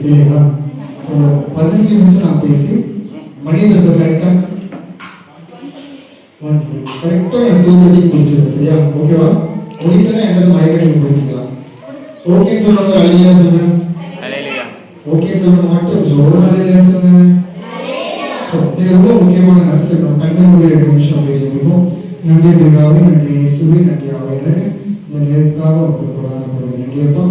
இல்லையா? 15 நிமிஷம் நான் பேசி மணியத்தை கரெக்டா கரெக்டா 2:30 முடிச்சிடும். சரியா? ஓகேவா? முடிக்கலன்னா என்கிட்ட மயக்கடி முடிக்கலாம். ஓகே சொல்லுங்க, அழியா சொல்லுங்க. ஓகே சொல்லுங்க, மட்டும் ஜோர அழியா சொல்லுங்க. இது ரொம்ப முக்கியமான கன்செப்ட். கண்ணனுடைய 2 நிமிஷம் பேசியிருக்கோம். நன்றி பிதாவே, நன்றி இயேசுவே, நன்றி ஆவியானவரே, இந்த நேரத்துக்காக உங்களுக்கு கொடாத நன்றியப்பா.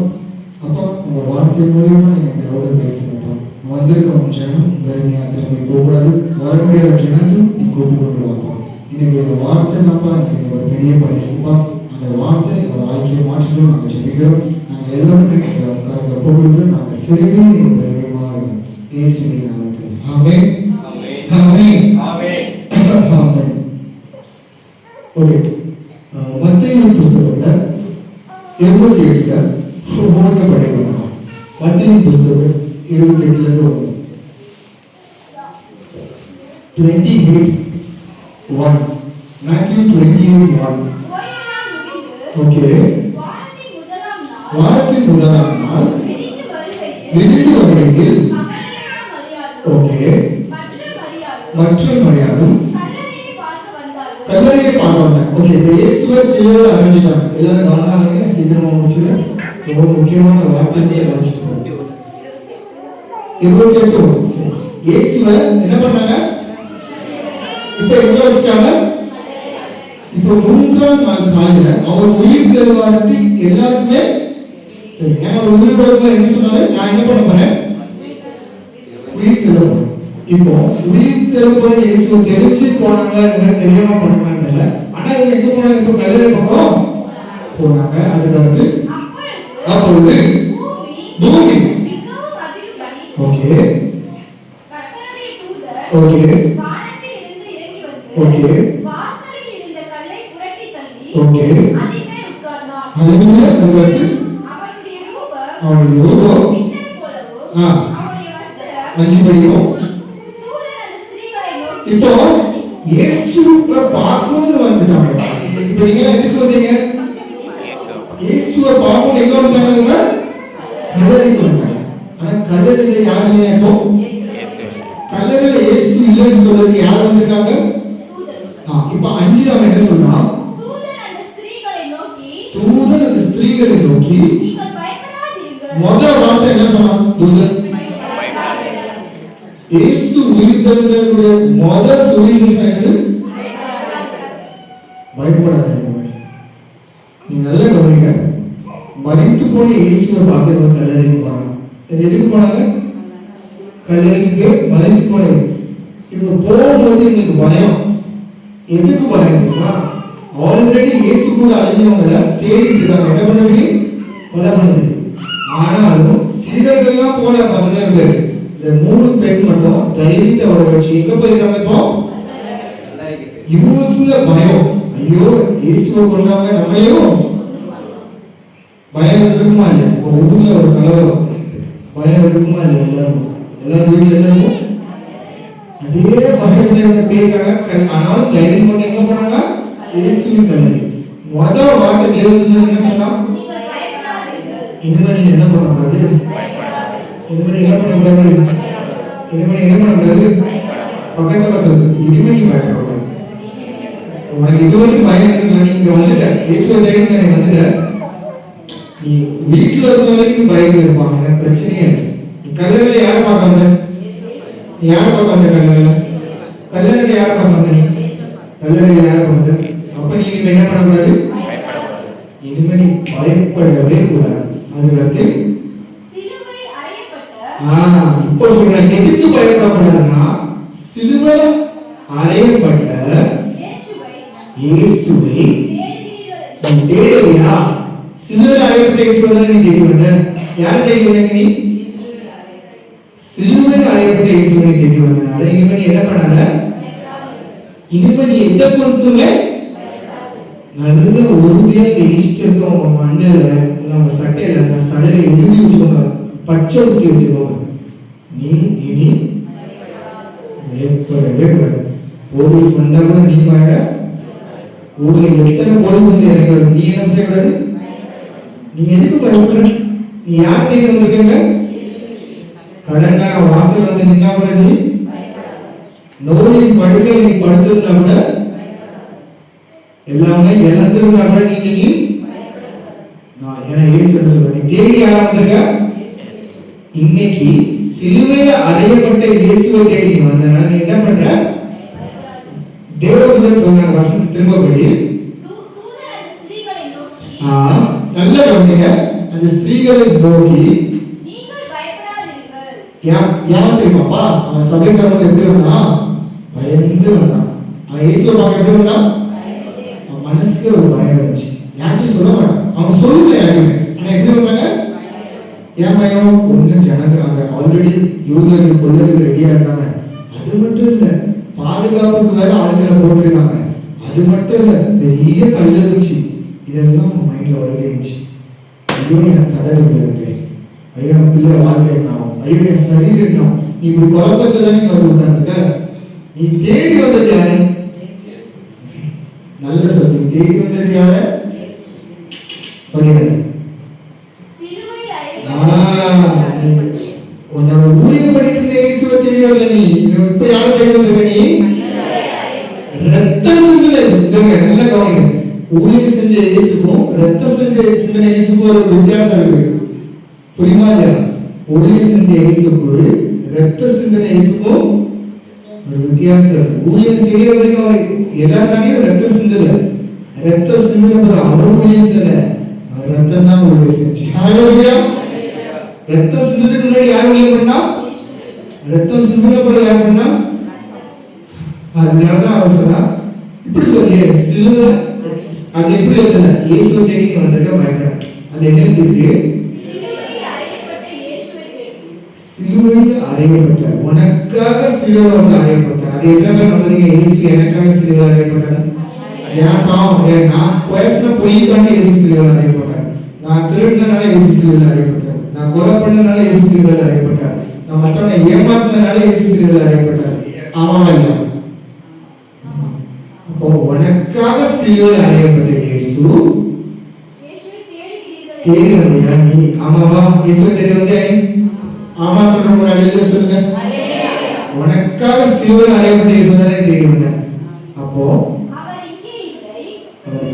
அப்பா, உங்க வார்த்தை மூலியமா நீங்க எங்களோட பேசுகிறோம். வந்திருக்கோம் ஜனம் வெறுமையா திரும்பி போகக்கூடாது. வர முடியாத ஜனத்தையும் நீ கூப்பிட்டு கொண்டு வாப்பா. இன்னைக்கு ஒரு வார்த்தை தான்ப்பா, எனக்கு ஒரு பெரிய பரிசுப்பா. அந்த வார்த்தை எங்கள் வாழ்க்கையை மாற்றணும் நாங்கள் ஜெபிக்கிறோம். நாங்கள் எல்லாருமே உட்கார்ந்து ஒப்புக்கொண்டு நாங்கள் சிறுமையும் நீங்க பெருமையுமா இருக்கோம். இயேசுவின் நாமத்தில் ஆமென். ஆமென். ஆமென். ஆமென். ஓகே, மத்தேயு புத்தகத்துல 27ல ஹோம்வொர்க் படிக்கணும். மத்தேயு புத்தகம் 28ல இருந்து 28:1. Matthew 28:1. ஓகே, வாரத்தின் முதலாம் நாள் விடிந்து வருகையில் ஓகே மற்ற மரியாதும் கல்லறையை பார்த்தாங்க. ஓகே, இப்போ இயேசுவை சிலுவையில் அறைஞ்சிட்டாங்க. எல்லாரும் கவனிங்க, சீக்கிரமா முடிச்சுடுறேன். ரொம்ப முக்கியமான வார்த்தையை கவனிச்சுக்கோங்க. 28 இயேசுவை என்ன பண்ணாங்க? இப்போ எங்க வச்சிட்டாங்க? இப்போ 3ஆம் நாள் காலையில அவர் உயிர் தெழுவார்னு எல்லாருக்குமே ஏன்னா உயிர் தெழுவா என்ன சொன்னாரு? நான் என்ன பண்ண போறேன்? உயிர் தெழுவேன். இப்போ உயிர் தெழுவோம் இயேசு தெரிஞ்சு போனாங்க, தெரியாம போனாங்க தெரியல. ஆனா இவங்க எங்க போனாங்க? இப்போ கல்லறை பக்கம் போனாங்க. அதுக்கு அடுத்து அப்பொழுது பூமி ஓகே ஓகே ஓகே ஓகே ஹalleluya. அதுக்கு அடுத்து அவருடைய ரூபம் மஞ்சப்படியும் இப்போ இயேசுவை பார்க்கணும்னு வந்துட்டாங்க. இப்போ நீங்க எதுக்கு வந்தீங்க? இயேசுவை பார்க்கணும் எங்க வந்தாங்க? கல்லறைக்கு வந்தாங்க. ஆனா கல்லறையில யார் இல்லையா? இப்போ கல்லறையில இயேசு இல்லைன்னு சொல்றதுக்கு யார் வந்திருக்காங்க? இப்போ 5 அவன் என்ன சொன்னா? தூதன் அந்த ஸ்திரீகளை நோக்கி முதல் வார்த்தை என்ன சொன்னா? தூதன் இயேசு உயிர்த்தெழுந்தவருடைய முதல் சுவிசேஷம் என்னது? பயப்படாதீங்க. நீங்க நல்லா கவனிங்க. மரித்து போன இயேசுவை பார்க்க கல்லறைக்கு போனாங்க. எதுக்கு போனாங்க? கல்லறைக்கு மரித்து போனது. இவங்க போகும்போது எங்களுக்கு பயம். எதுக்கு பயம்னா ஆல்ரெடி இயேசு கூட அழிஞ்சவங்களை தேடிட்டு இருக்காங்க. என்ன பண்ணதுக்கு? கொலை பண்ணதுக்கு. ஆனாலும் சீடர்கள்லாம் போல 17 பேர், இந்த 3 பெண் மட்டும் தைரியத்தை அவரை வச்சு எங்க போயிருக்காங்க? இப்போ இவங்களுக்குள்ள பயம். ஐயோ இயேசுவை கொண்டாங்க, நம்மளையும் பயம் இருக்குமா இல்லையா? இப்போ ஊர்ல ஒரு கலவரம், பயம் இருக்குமா இல்லையா? எல்லாரும் வீட்டுல என்ன இருக்கும்? அதே பயத்தை போயிருக்காங்க. ஆனாலும் தைரியம் கொண்டு எங்க போனாங்க? இயேசுவின் கல்லறை. முதல் வார்த்தை தேவதூதன் என்ன சொன்னா? இனிமே நீங்க என்ன பண்ணக்கூடாது? இனிமே என்ன பண்ணக்கூடாது? இனிமே என்ன பண்ணக்கூடாது? பக்கத்துல பார்த்து இனிமே நீ பயப்படக்கூடாது. உனக்கு இதுவரைக்கும் பயம் இருக்குல்ல, நீ இங்க வந்துட்ட, இயேசுவை தேடி நீ வந்துட்ட. நீ வீட்டுல இருந்த வரைக்கும் பயந்து இருப்பாங்க, பிரச்சனையே இல்லை. நீ கல்லறையில யாரை பார்க்க வந்த? நீ யாரை பார்க்க வந்த? கல்லறையில யாரை பார்க்க வந்த? நீ கல்லறையில யாரை பார்க்க வந்த? அப்ப நீ இனிமே என்ன பண்ணக்கூடாது? இனிமே நீ பயப்படவே கூடாது. அதுக்கு இப்போ சொல்றேன், எதுக்கு பயப்படக்கூடாதுன்னா சிலுவை அறையப்பட்ட இயேசுவை தேடுறியா? சிலுவையில் அறையப்பட்ட இயேசுவை நீ தேடி வந்த. யாரை தேடி வந்த? நீ சிலுவையில் அறையப்பட்ட இயேசுவை தேடி வந்த. அதை இனிமே நீ என்ன பண்ணாத? இனிமே நீ எந்த பொறுத்துமே நல்ல உறுதியா ஈஸ்டருக்கு உங்க மண்டையில நம்ம சட்டையில அந்த சடையில எழுதி வச்சுக்கோங்க, பச்சை ஊற்றி வச்சுக்கோங்க. நீ இனி பயப்படவே கூடாது. போலீஸ் வந்தா கூட நீ பயப்பட. ஊர்ல எத்தனை போலீஸ் வந்து இறங்க, நீ என்ன செய்யக்கூடாது? நீ எதுக்கு பயப்படுற? நீ யார் தேடி வந்திருக்கீங்க? கடங்கார வாசல் வந்து நின்னா கூட நீ நோயின் படுக்கை நீ படுத்திருந்தா கூட எல்லாமே இழந்திருந்தா கூட நீ இன்னைக்கு இயேசு சொல்ற நீ தேடி யாரா வந்திருக்க இன்னைக்கு சிலுவையில அறையப்பட்ட இயேசுவை தேடி நீ வந்தனால நீ என்ன பண்ற தேவதூதன் சொன்னாங்க வசனம் திரும்பபடி நல்ல கவனிங்க அந்த ஸ்திரீகளை நோக்கி ஏன் தெரியுமாப்பா அவன் சபைக்கு வரும்போது எப்படி வந்தான் பயந்து வந்தான் அவன் இயேசுவை பார்க்க எப்படி வந்தான் அவன் மனசுக்கு ஒரு பயம் இருந்துச்சு யார்கிட்டையும் சொல்ல மாட்டான் அவன் சொல்லல யாருமே ஆனா எப்படி வந்தாங்க ஏன் பயம் ஒண்ணு ஜனங்க அங்க ஆல்ரெடி யூதர்கள் கொள்ளதுக்கு ரெடியா இருக்காங்க அது மட்டும் இல்ல பாதுகாப்புக்கு வேற ஆளுங்களை போட்டிருக்காங்க அது மட்டும் இல்ல பெரிய கல் இருந்துச்சு இதெல்லாம் அவங்க மைண்ட்ல ஓடிட்டே இருந்துச்சு ஐயோ எனக்கு கதை இருக்கு ஐயோ என் பிள்ளை வாழ்க்கை என்ன ஐயோ என் சரீரம் என்ன நீ இப்படி குழப்பத்தை தானே வந்து உட்கார்ந்துருக்க நீ தேடி வந்தது யாரு நல்ல சொல் நீ தேடி வந்தது யாரு புரியுது உன்னோட ஊழியம் படிட்டு இருந்த இயேசுவை தெரியாதுல நீ இப்ப யாரை தேடி வந்திருக்க நீ ரத்தம் சிந்தனை நல்ல கவனிங்க ஊழியம் செஞ்ச இயேசுக்கும் ரத்தம் செஞ்ச சிந்தனை இயேசுக்கும் ஒரு வித்தியாசம் இருக்கு புரியுமா இல்லையா ஊழியம் செஞ்ச இயேசுக்கு ரத்த சிந்தனை இயேசுக்கும் ஒரு வித்தியாசம் இருக்கு ஊழியம் செய்யற வரைக்கும் அவர் எல்லாருக்காண்டியும் ரத்த சிந்தல ரத்த சிந்தனை அவர் ஊழியம் செய்யல அவர் ரத்தம் தான் ஊழியம் செஞ்சு ரத்த சிந்தத்துக்கு முன்னாடி யார் ஊழியம் பண்ணா ரத்தம் சிந்தனை போல யார் பண்ணா அதனாலதான் அவர் சொன்னா இப்படி சொல்லி சிலுவை அது எப்படி எழுதுன இயேசுவை தேடி வந்திருக்க பயப்பட அது என்ன இருக்கு சிலுவையில் அறையப்பட்டார் உனக்காக சிலுவையில் வந்து அறையப்பட்டார் அது எத்தனை பேர் நம்புறீங்க இயேசு எனக்காக சிலுவையில் அறையப்பட்டார் ஏன் பாவம் நான் பேசின பொய்க்காண்டி இயேசு சிலுவையில் அறையப்பட்டார் நான் திருடினால இயேசு சிலுவையில் அறையப்பட்டார் நான் கொலை பண்ணனால இயேசு சிலுவையில் அறையப்பட்டார் நான் மற்றவனை ஏமாத்தினால இயேசு சிலுவையில் அறையப்பட்டார் ஆமாவா இல்லையா அப்போ உனக்காக சிலுவையில் அறையப்பட்ட இயேசு தேடி வந்தியா நீ ஆமாவா இயேசுவை தேடி வந்தியா ஆமா சொல்ற ஒரு அழில சொல்லுங்க உனக்காக சிலுவையில் அறையப்பட்ட இயேசு தானே தேடி வந்தேன் அப்போ அவர்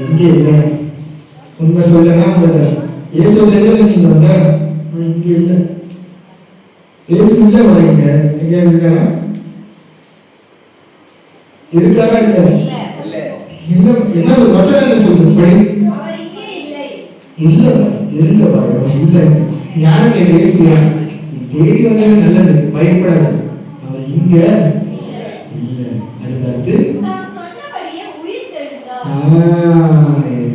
இங்கே இல்லை உண்மை சொல்லனா உங்களுக்கு இயேசு தேடி நீங்க வந்த இங்கே இல்லை இயேசு இல்லை வரீங்க எங்க இருக்காரா இருக்காரா இல்ல இல்ல என்ன ஒரு வசனம் என்ன சொல்லுங்க படி அவர் இங்கே இல்லை இல்ல இருங்க பாயோ இல்ல யாருக்கு இயேசுயா தேடி வந்தது நல்லது பயப்படாத அவர் இங்க இல்ல அதுக்கு நான் சொன்னபடியே உயிர் தெழுந்தார்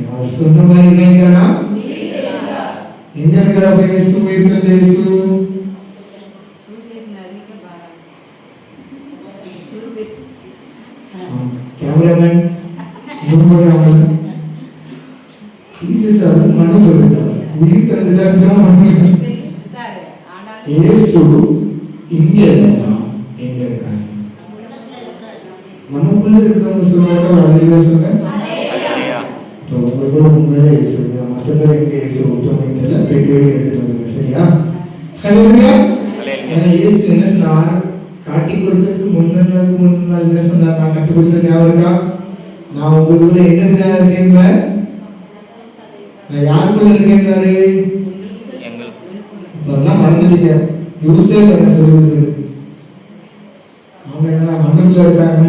அவர் சொன்ன மாதிரி இல்லைங்கனா உயிர் தெழுந்தார் எங்க இருக்கிற இயேசு உயிர் தெழுந்த இயேசு கேமராமேன் ஜூம் பண்ணாங்க ஜீசஸ் அது மனது விட்டார் உயிர் தெழுந்தார் மனது இயேசு இங்க இல்லைன்னா எங்க இருக்காங்க நமக்குள்ள இருக்கிறவங்க சொல்லுவாங்க அழகிய சொல்லுங்க உண்மையிலே இயேசு மற்ற பேர் எங்க இயேசு ஒருத்தவங்க தெரியல பெற்றோடு எடுத்துட்டு வந்துருங்க சரியா ஏன்னா இயேசு என்ன சொன்னார் காட்டி கொடுத்ததுக்கு முந்தின நாள் என்ன சொன்னார் நான் கற்றுக் கொடுத்தது ஞாபகம் இருக்கா நான் உங்களுக்குள்ள என்னது இருக்கேன் நான் யாருக்குள்ள இருக்கேன்னாரு அதெல்லாம் மறந்துட்டீங்க யூஸே என்ன சொல்லுது அவங்க என்ன மண்ணுக்குள்ள இருக்காங்க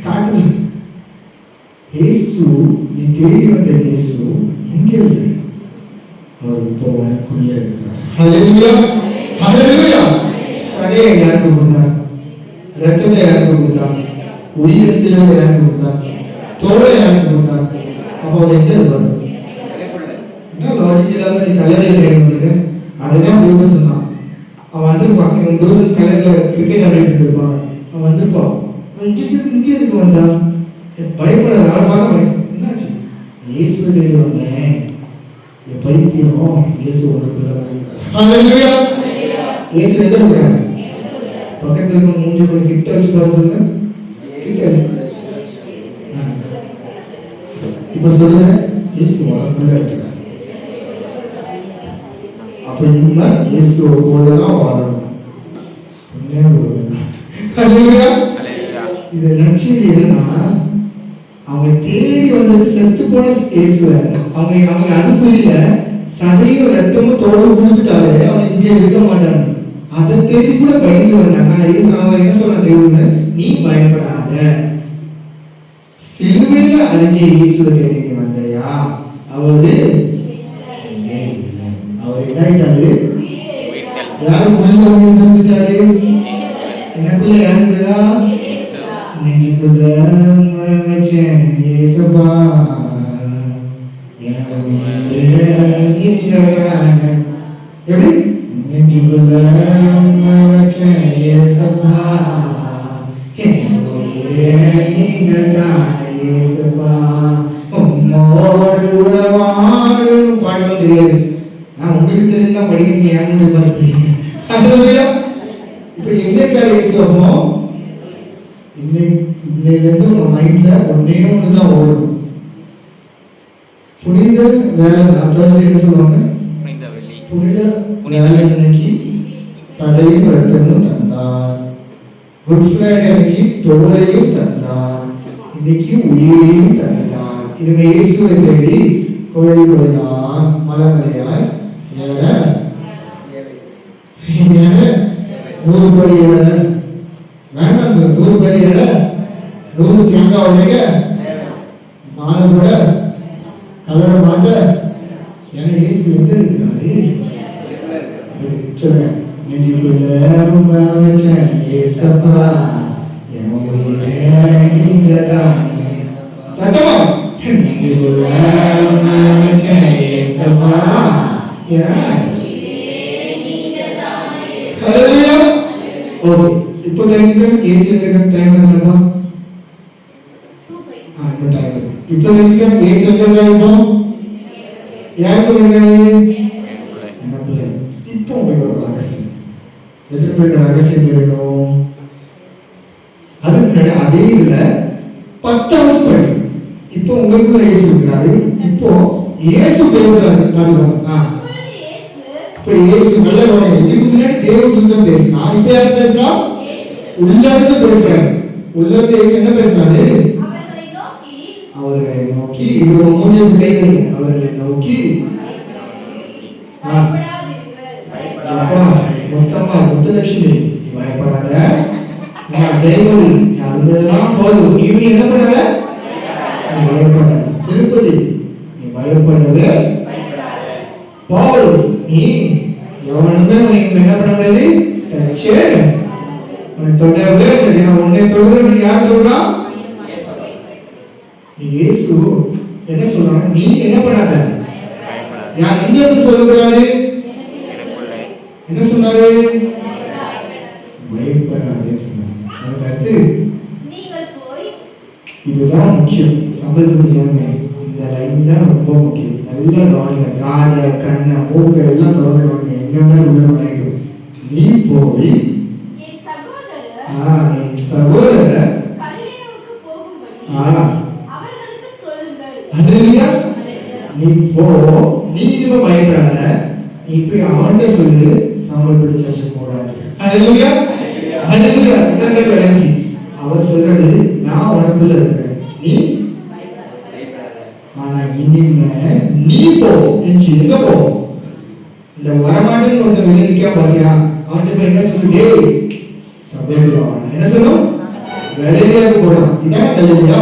காட்டு இயேசு நீ தேடி வந்த இயேசு இங்கே இல்லை அவர் இப்போ உனக்குள்ள இருக்கிறார் ஹல்லேலூயா ஹல்லேலூயா சதையை யாருக்கு கொடுத்தார் ரத்தத்தை யாருக்கு கொடுத்தார் உயிரை சிலுவை யாருக்கு கொடுத்தார் தோலை யாருக்கு கொடுத்தார் அப்போ அவர் எங்க இருப்பார் என்ன லாஜிக் இல்லாம நீ கல்லறையில் வந்துட்டு அதுதான் தேவன் சொன்னான் அவன் வந்திருப்பான் இவன் தூரம் கலர்ல கிரிக்கெட் ஆடிட்டு இருப்பான் அவன் வந்திருப்பான் இங்க இருக்கு வந்தா பயப்படாத யாரும் பார்க்க என்னாச்சு இயேசுவை தேடி வந்தேன் என் பைத்தியம் இயேசு உனக்குள்ளதான் இயேசு எங்க இருக்கிறாங்க பக்கத்துல இருக்க மூஞ்சி கொஞ்சம் கிட்ட வச்சு பாரு சொல்லுங்க கிட்ட இப்ப சொல்லுங்க இயேசு உனக்குள்ள இருக்கிறாங்க அப்ப இனிமே இயேசுவோட தான் வாழணும் அல்லேலூயா. இது நற்செய்தி என்னன்னா, அவங்க தேடி வந்தது செத்து போன இயேசுவை அவங்க அனுப்பல. சதையும் ரத்தமும் தோடு கொடுத்துட்டாலே அவங்க இங்கே இருக்க மாட்டாங்க. அதை தேடி கூட பயந்து வந்தாங்க. அவர் என்ன சொன்ன தேவன், நீ பயப்படாத, சிலுவையில அழிஞ்ச இயேசுவை தேடி வந்தையா? அவரு அவர் என்னாயிட்டாரு? யாரு புரிஞ்சு தந்துட்டாரு? எனக்குள்ள யாருங்களா? நெஞ்சுக்குள்ள வச்சேன் இயேசுவா, எப்படி நெஞ்சுக்குள்ள வச்சேன் இயேசுவா, நீங்க தான் இயேசுவா, உம்மோடு உறவாடு பாடலாம் தெரியாது. நான் உங்களுக்கு தெரிஞ்சா படிக்கிறீங்க, ஏன்னு பார்ப்பீங்க. இப்ப எங்க இருக்காரு இயேசுவோ? இன்னையிலிருந்து உங்க மைண்ட்ல ஒன்னே ஒண்ணுதான் ஓடும். புனித வேலை என்ன சொல்லுவாங்க? புனித வேலை அன்னைக்கு சதையும் ரத்தமும் தந்தார், குட் ஃப்ரைடே அன்னைக்கு தோலையும் தந்தார், இன்னைக்கு உயிரையும் தந்தார். இவங்க இயேசுவை தேடி கோயில் கோயிலா மலை மலையாய் ஏற 100 படி ஏற வேண்டாம், 100 படி ஏற 100 தேங்காய் உடைக்க மாலை கூட கலரை மாத்த. ஏன்னா இயேசு எங்க இருக்கிறாரு? சொல்லுங்க, நெஞ்சுக்குள்ள வச்சேன் இயேசப்பா, நீங்க தான் சத்தமா, நெஞ்சுக்குள்ள வச்சேன் இயேசப்பா. ஓகே, இப்போ தெரிஞ்சுக்க ஏசி வச்சிருக்க டைம் என்னப்பா? இப்போ டைம் இப்போ தெரிஞ்சுக்க ஏசி வச்சிருக்கா? இப்போ யாருக்கு இருக்காரு? இப்போ உங்களுக்கு ரகசியம் எதிர்ப்பு ரகசியம் இருக்கணும். அதுக்கு முன்னாடி அதே இதுல 10வது படி இப்போ உங்களுக்குள்ள இயேசு இருக்கிறாரு. இப்போ இயேசு பேசுறாரு. இப்ப இயேசு நல்ல உடனே இதுக்கு முன்னாடி தேவதூதன் பேசினா, இப்ப யார் பேசுறா? உள்ள இருந்து பேசுறாரு. உள்ள இருந்து இயேசு என்ன பேசுறாரு? அவர்களை நோக்கி இவங்க மூணு கைகள் அவர்களை நோக்கி மொத்தமா முத்துலட்சுமி பயப்படாத, ஜெயமொழி அழுந்ததெல்லாம் போதும், நீ என்ன பண்ணாத, பயப்படாத. திருப்பதி நீ பயப்படவே பவுல் நீ எவனுமே உனக்கு என்ன பண்ண முடியாது, உனக்கு தொடரவே முடியாது. உன்னை தொடர நீ யார் சொல்றா? இயேசு என்ன சொல்றாங்க? நீ என்ன பண்ணாத, யார் எங்க இருந்து சொல்லுகிறாரு? என்ன சொன்னாரு? பயப்படாதே சொன்னாரு. அதுக்கு அடுத்து இதுதான் முக்கியம். சம்பளத்துக்கு ஜீவனமே இந்த லைன் தான் ரொம்ப முக்கியம். நல்லா கவனிங்க. காதை கண்ணை மூக்கை எல்லாம் திறந்து கவனிங்க. எங்கன்னா உள்ள நுழைக்கும். நீ போய் என் சகோதரர் நீ போ, நீ இனிமே பயப்படாத, நீ போய் அவன்கிட்ட சொல்லு சாம்பல் பிடிச்சாச்சு போடாது. ஹல்லேலூயா ஹல்லேலூயா. இதெல்லாம் விளைஞ்சி அவர் சொல்றது, நான் உனக்குள்ள இருக்கிறேன், நீ ஆனா இனிமே நீ போ. எங்க போ? இந்த வரமாட்டேன்னு ஒருத்தர் வெளியே நிற்கா பாத்தியா, அவன்கிட்ட போய் என்ன சொல்லிட்டே சபையில என்ன சொல்லும்? கலிலேயாவுக்கு போறான். இதான் கலிலேயா.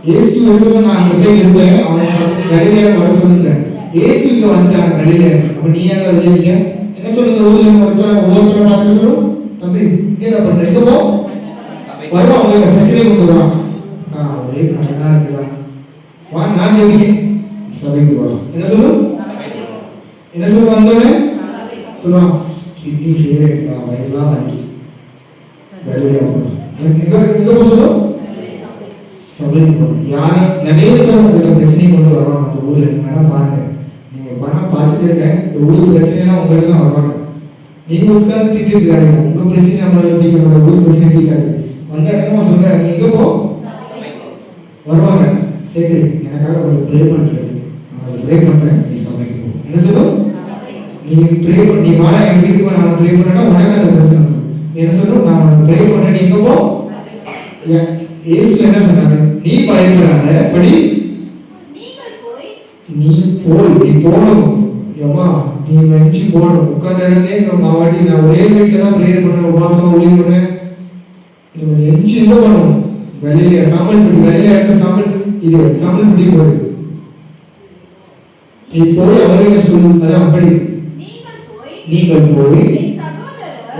இயேசு சொல்லுங்க, நான் அங்க போய் இருப்பேன், அவன் கலிலேயாவுக்கு வர சொல்லுங்க. இயேசு இங்க வந்துட்டாங்க கலிலேயா. அப்ப நீ ஏங்க வெளியே என்ன சொல்லுங்க? ஊர்ல ஒவ்வொருத்தர பார்த்து சொல்லும், தம்பி இங்க என்ன பண்ற, எங்க போ வருவான், அவங்க பிரச்சனை கொண்டு வருவான். ஒரே கணக்கா இருக்குதா, வா நான் ஜெபிக்கிறேன், சபைக்கு போறோம். என்ன சொல்லும்? என்ன சொல்லும்? வந்தோடனே சொல்லுவான், கிட்னி ஃபெயிலியர் இருக்கா, வயலாம் வலிக்கு, கலிலேயா போறோம். எங்க போ சொல்லும்? சபைக்கு போறோம். யாரும் நிறைய பேர் பிரச்சனை கொண்டு வருவாங்க அந்த ஊர்ல. வேணா பாருங்க, நீங்க பணம் பார்த்துட்டு இருக்க, இந்த ஊர் பிரச்சனைலாம் உங்களுக்கு தான் வருவாங்க. நீங்க உட்கார்ந்து தீர்த்துருக்காரு, உங்க பிரச்சனை நம்மளால தீர்க்க முடியாது, ஊர் பிரச்சனை தீர்க்காது. வந்த இடமா சொல்ற, நீங்க போ வருவாங்க. சரி எனக்காக கொஞ்சம் ப்ரே பண்ண சொல்லி, நான் ப்ரே பண்றேன், நீ சபைக்கு போ. என்ன சொல்லும்? நீ ப்ரே பண்ணி வாடா, என் வீட்டுக்கு நான் ப்ரே பண்ணா உனக்கு அந்த பிரச்சனை. என்ன சொல்றோம்? நான் ப்ரே பண்றேன், நீங்க போ. இயேசு என்ன சொன்னாரு? நீ பயப்படாத, படி, நீ போய், நீ போகணும். ஏமா நீ நினைச்சு போகணும். உட்கார்ந்த இடத்துல மாவாட்டி நான் ஒரே வீட்டில் தான் ப்ரேயர் பண்ண, உபாசம் ஒளி பண்ணேன். எஞ்சி என்ன பண்ணணும்? வெளியில சாம்பல்பட்டி, வெளியில இடத்துல சாம்பல்பட்டி போடு. நீ போய் அவர்கிட்ட சொல்லு. அதான் அப்படி நீங்கள் போய்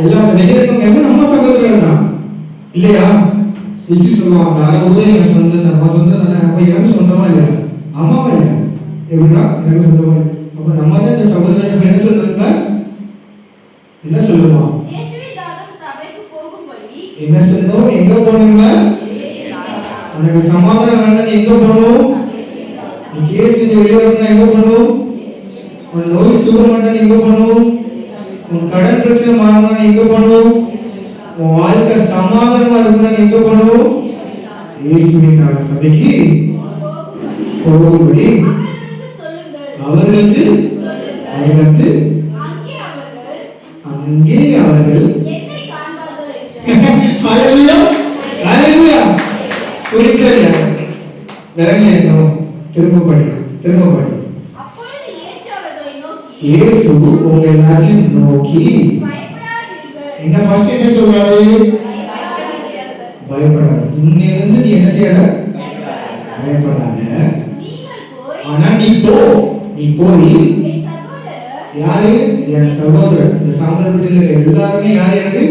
எல்லா வெளியே இருக்கவங்க நம்ம சகோதரர்கள் தான் இல்லையா? விசி சொல்லுவாங்க, ஊரே எனக்கு சொந்தம், நம்ம சொந்தம் தானே. அப்ப எனக்கு சொந்தமா இல்லையா? அம்மாவா இல்லையா? எப்படின்னா எனக்கு சொந்தமா இல்லை. அப்ப நம்ம தான் இந்த சகோதரன் என்ன சொல்றாங்க? என்ன சொல்லுவோம்? என்ன சொல்லணும்? எங்க போனீங்க? உனக்கு சமாதானம் வேண்டாம், எங்க போகணும்? நீ கேஸ் வெளியே வரணும், எங்க போகணும்? உன் நோய் சுகம் வேண்டாம், எங்க போகணும்? உன் கடன் பிரச்சனை மாறணும், எங்க போகணும்? உன் வாழ்க்கை சமாதானமா இருக்கணும், எங்க போகணும்? இயேசுவின் சபைக்கு போகும்படி அவர்களுக்கு அறிவித்து அங்கே அவர்கள் ஹalleluya ஹalleluya குறிச்சல விளங்கியோ. திரும்ப படிங்க. அப்பொழுது இயேசு அவர்களை நோக்கி, இயேசு உங்களை எல்லாரையும் நோக்கி என்ன ஃபர்ஸ்ட் என்ன சொல்றாரு? பயப்படாத. இன்னிலிருந்து நீ என்ன செய்யாத? பயப்படாத. ஆனா நீ போய் யாரு? என் சகோதரர். இந்த சாம்பல்பட்டியில எல்லாருமே யாரு?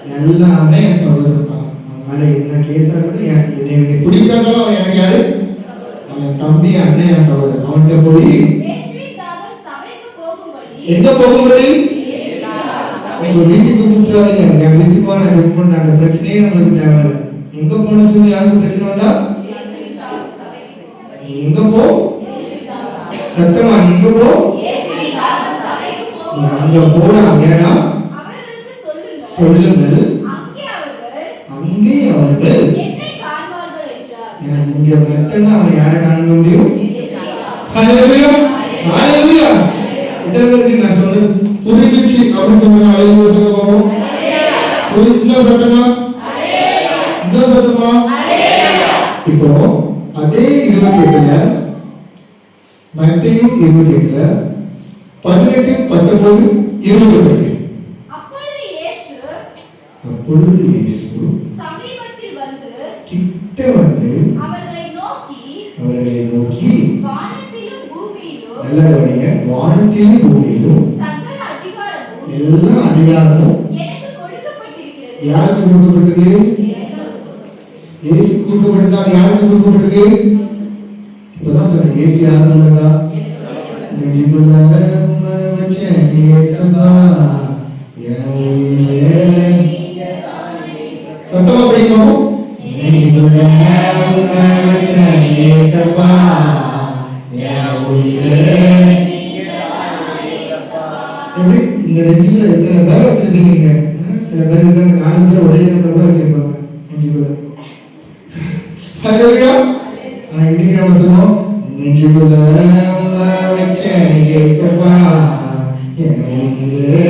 எனக்கு எல்லாமே என் சகோதரர் தான். அதனால என்ன கேஸா இருக்கட்டும், என்னை பிடிக்காட்டாலும் அவன் எனக்கு யாரு? அவன் தம்பி, அண்ணன், என் சகோதரன். அவன்கிட்ட போய் எங்க போகும்படி? உங்க வீட்டுக்கு கூப்பிடாதீங்க. என் வீட்டுக்கு நான் ஹெல்ப் பண்றேன். அந்த பிரச்சனையே நம்மளுக்கு தேவையில்லை. எங்க போன சொல்லி யாருக்கு பிரச்சனை வந்தா நீ எங்க போ? சத்தமா நீ எங்க போ? நீ அங்க போடா. ஏன்னா சொல்லுங்கள் அங்கே அவர்கள் எனக்கு இங்க மட்டும்தான் அவன் யாரை காண முடியும்? ஹalleluya ஹalleluya. எத்தனை பேருக்கு நான் சொன்னது புரிஞ்சிச்சு அப்படின்னு சொன்னா ஹalleluya சொல்ல போறோம். இன்னும் சத்தமா இன்னும் சத்தமா. இப்போ அதே 28ல மத்தேயு 28ல 18 19 20 அப்பொழுது இயேசு சமீபத்தில் வந்து கிட்ட வந்து அவர்களை நோக்கி வானத்திலும் பூமியிலும் நல்ல கவனிங்க, வானத்திலும் பூமியிலும் சகல அதிகாரமும் எல்லா அதிகாரமும் எனக்கு கொடுக்கப்பட்டிருக்கிறது. யாருக்கு கொடுக்கப்பட்டிருக்கு? இயேசு கொடுக்கப்பட்டிருக்கா? யாருக்கு கொடுக்கப்பட்டிருக்கு? இப்பதான் சொன்னேன், இயேசு யாருக்கு இருக்கா? நெஞ்சுக்குள்ள வச்சேன் இயேசுவா என் உயிரே. சத்தமா படிக்கணும். நெஞ்சுக்குள்ள வச்சேன் இயேசுவா என் உயிரே. எப்படி இந்த நெஞ்சுக்குள்ள எத்தனை பேர் வச்சிருக்கீங்க? சில பேர் இருக்காங்க, 4 பேர் ஒரே நேரத்துல வச்சிருப்பாங்க நெஞ்சுக்குள்ள. ஹalleluya. ஆனா இன்னைக்கு நம்ம சொல்றோம், நெஞ்சுக்குள்ள வச்சேன் இயேசுவா என் உயிரே